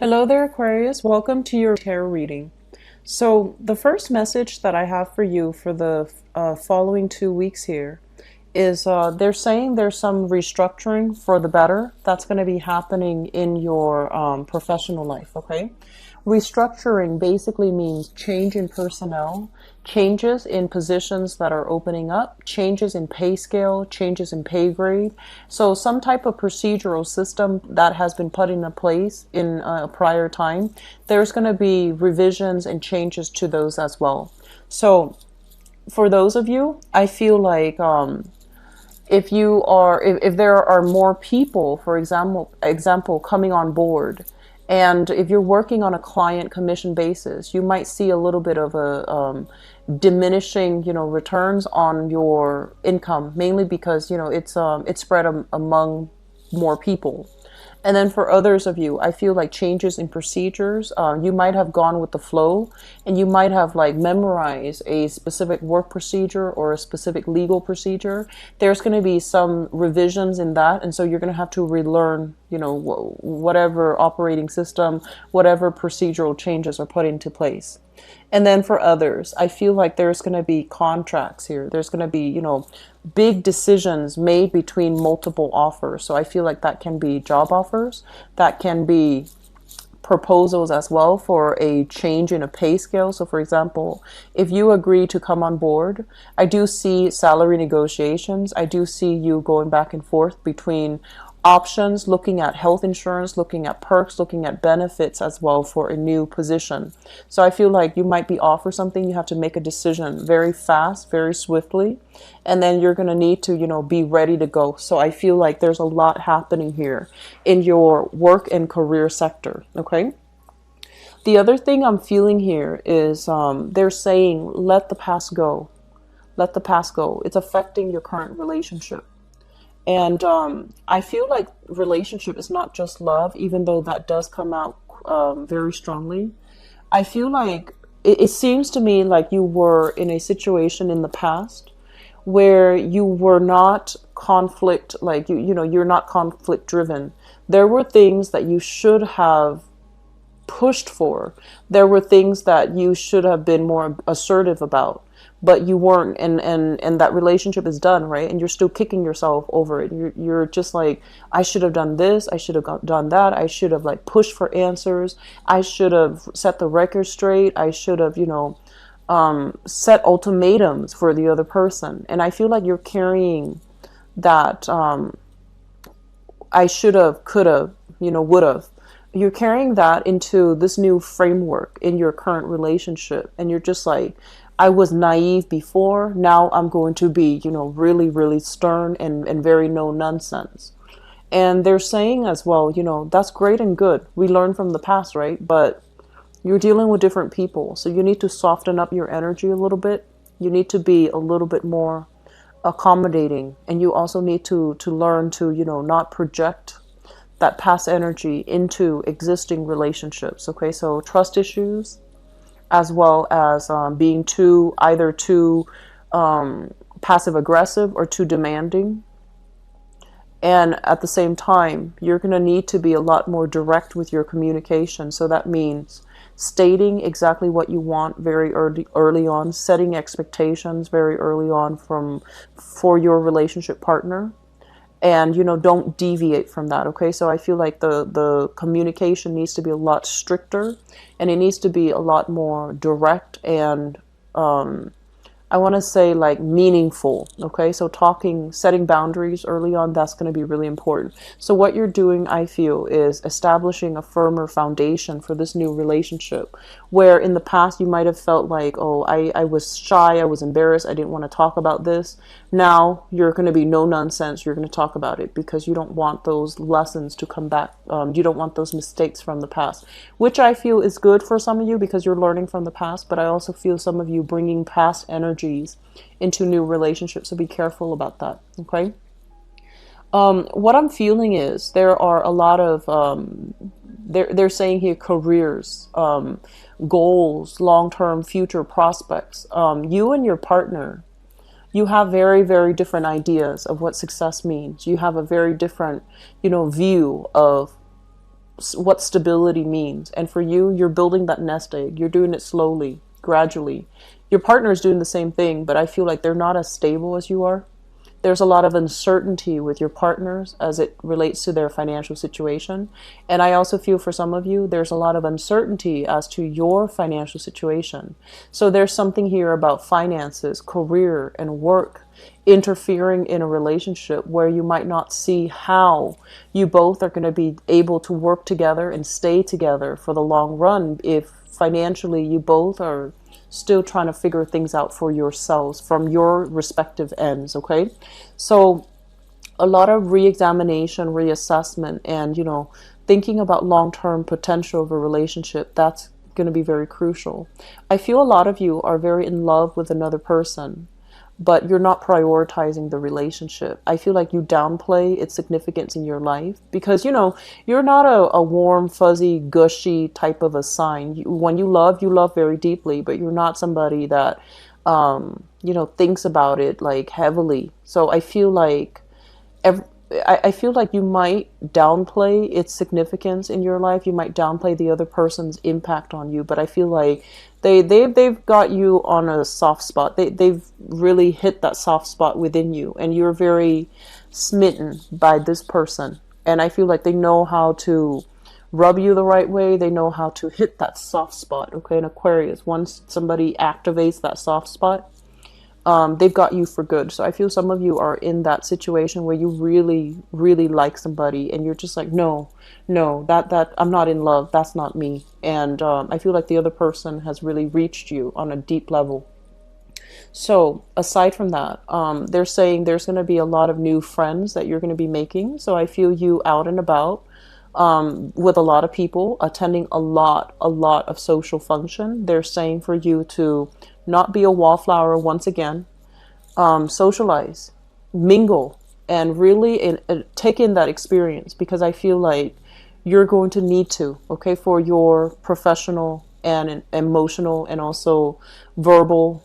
Hello there, Aquarius. Welcome to your tarot reading. So, the first message that I have for you for the following 2 weeks here is they're saying there's some restructuring for the better that's going to be happening in your professional life, okay? Restructuring basically means change in personnel, changes in positions that are opening up, changes in pay scale, changes in pay grade. So some type of procedural system that has been put into place in a prior time, there's going to be revisions and changes to those as well. So for those of you, I feel like if there are more people, for example coming on board, and if you're working on a client commission basis, you might see a little bit of a diminishing returns on your income, mainly because it's spread among more people. And then for others of you, I feel like changes in procedures, you might have gone with the flow, and you might have like memorized a specific work procedure or a specific legal procedure. There's going to be some revisions in that. And so you're going to have to relearn, whatever operating system, whatever procedural changes are put into place. And then for others, I feel like there's going to be contracts here. There's going to be, big decisions made between multiple offers. So I feel like that can be job offers, that can be proposals as well for a change in a pay scale. So for example, if you agree to come on board, I do see salary negotiations. I do see you going back and forth between options, looking at health insurance, looking at perks, looking at benefits as well for a new position. So I feel like you might be offered something, you have to make a decision very fast, very swiftly, and then you're going to need to, be ready to go. So I feel like there's a lot happening here in your work and career sector, okay? The other thing I'm feeling here is they're saying, let the past go. Let the past go. It's affecting your current relationship. And I feel like relationship is not just love, even though that does come out very strongly. I feel like it seems to me like you were in a situation in the past where you were not conflict, like you're not conflict driven. There were things that you should have pushed for. There were things that you should have been more assertive about, but you weren't, and that relationship is done, right? And you're still kicking yourself over it. You're just like, I should have done this, I should have done that, I should have like pushed for answers, I should have set the record straight, I should have set ultimatums for the other person. And I feel like you're carrying that I should have, could have, would have. You're carrying that into this new framework in your current relationship. And you're just like, I was naive before. Now I'm going to be, really, really stern and very no nonsense. And they're saying as well, that's great and good. We learn from the past, right? But you're dealing with different people. So you need to soften up your energy a little bit. You need to be a little bit more accommodating. And you also need to learn to, not project that past energy into existing relationships. Okay, so trust issues, as well as being either too passive aggressive or too demanding. And at the same time, you're going to need to be a lot more direct with your communication. So that means stating exactly what you want very early on, setting expectations very early on for your relationship partner. And don't deviate from that. Okay, so I feel like the communication needs to be a lot stricter, and it needs to be a lot more direct, and I want to say like meaningful. Okay, so setting boundaries early on, that's going to be really important. So what you're doing, I feel, is establishing a firmer foundation for this new relationship, where in the past you might have felt like, oh, I was shy, I was embarrassed, I didn't want to talk about this. Now you're going to be no nonsense, you're going to talk about it, because you don't want those lessons to come back. You don't want those mistakes from the past, which I feel is good for some of you because you're learning from the past. But I also feel some of you bringing past energies into new relationships, so be careful about that. Okay. What I'm feeling is there are a lot of they're saying here careers, goals, long-term future prospects. You and your partner, you have very, very different ideas of what success means. You have a very different, view of what stability means. And for you, you're building that nest egg. You're doing it slowly, gradually. Your partner is doing the same thing, but I feel like they're not as stable as you are. There's a lot of uncertainty with your partners as it relates to their financial situation. And I also feel for some of you, there's a lot of uncertainty as to your financial situation. So there's something here about finances, career, and work interfering in a relationship where you might not see how you both are going to be able to work together and stay together for the long run if financially you both are still trying to figure things out for yourselves from your respective ends. Okay, so a lot of re-examination, reassessment, and thinking about long-term potential of a relationship, that's going to be very crucial. I feel a lot of you are very in love with another person, but you're not prioritizing the relationship. I feel like you downplay its significance in your life because, you're not a warm, fuzzy, gushy type of a sign. When you love very deeply, but you're not somebody that, thinks about it like heavily. So I feel like I feel like you might downplay its significance in your life. You might downplay the other person's impact on you, but I feel like they've got you on a soft spot. They've really hit that soft spot within you, and you're very smitten by this person. And I feel like they know how to rub you the right way. They know how to hit that soft spot. Okay, in Aquarius, once somebody activates that soft spot, they've got you for good. So I feel some of you are in that situation where you really, really like somebody and you're just like, no, that I'm not in love. That's not me. And I feel like the other person has really reached you on a deep level. So aside from that, they're saying there's going to be a lot of new friends that you're going to be making. So I feel you out and about with a lot of people, attending a lot of social function. They're saying for you to not be a wallflower once again, socialize, mingle, and really take in that experience, because I feel like you're going to need to, okay, for your professional and emotional and also verbal,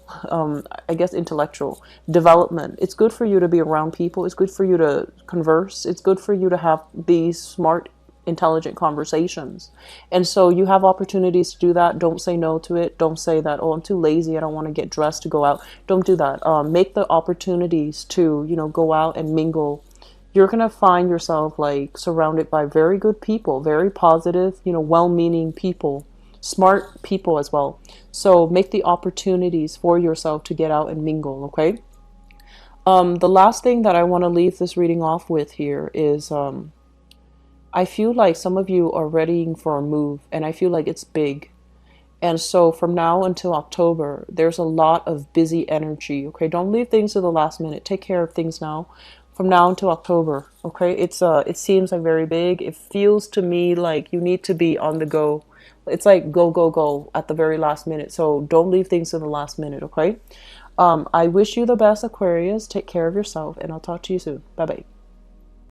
I guess intellectual development. It's good for you to be around people. It's good for you to converse. It's good for you to have these smart, intelligent conversations. And so you have opportunities to do that. Don't say no to it. Don't say that, oh, I'm too lazy, I don't want to get dressed to go out. Don't do that. Make the opportunities to go out and mingle. You're gonna find yourself like surrounded by very good people, very positive, well-meaning people, smart people as well. So make the opportunities for yourself to get out and mingle. Okay. The last thing that I want to leave this reading off with here is I feel like some of you are readying for a move, and I feel like it's big. And so from now until October, there's a lot of busy energy. Okay, don't leave things to the last minute. Take care of things now. From now until October, okay, it seems like very big. It feels to me like you need to be on the go. It's like go at the very last minute. So don't leave things to the last minute. Okay. I wish you the best, Aquarius. Take care of yourself, and I'll talk to you soon. Bye bye.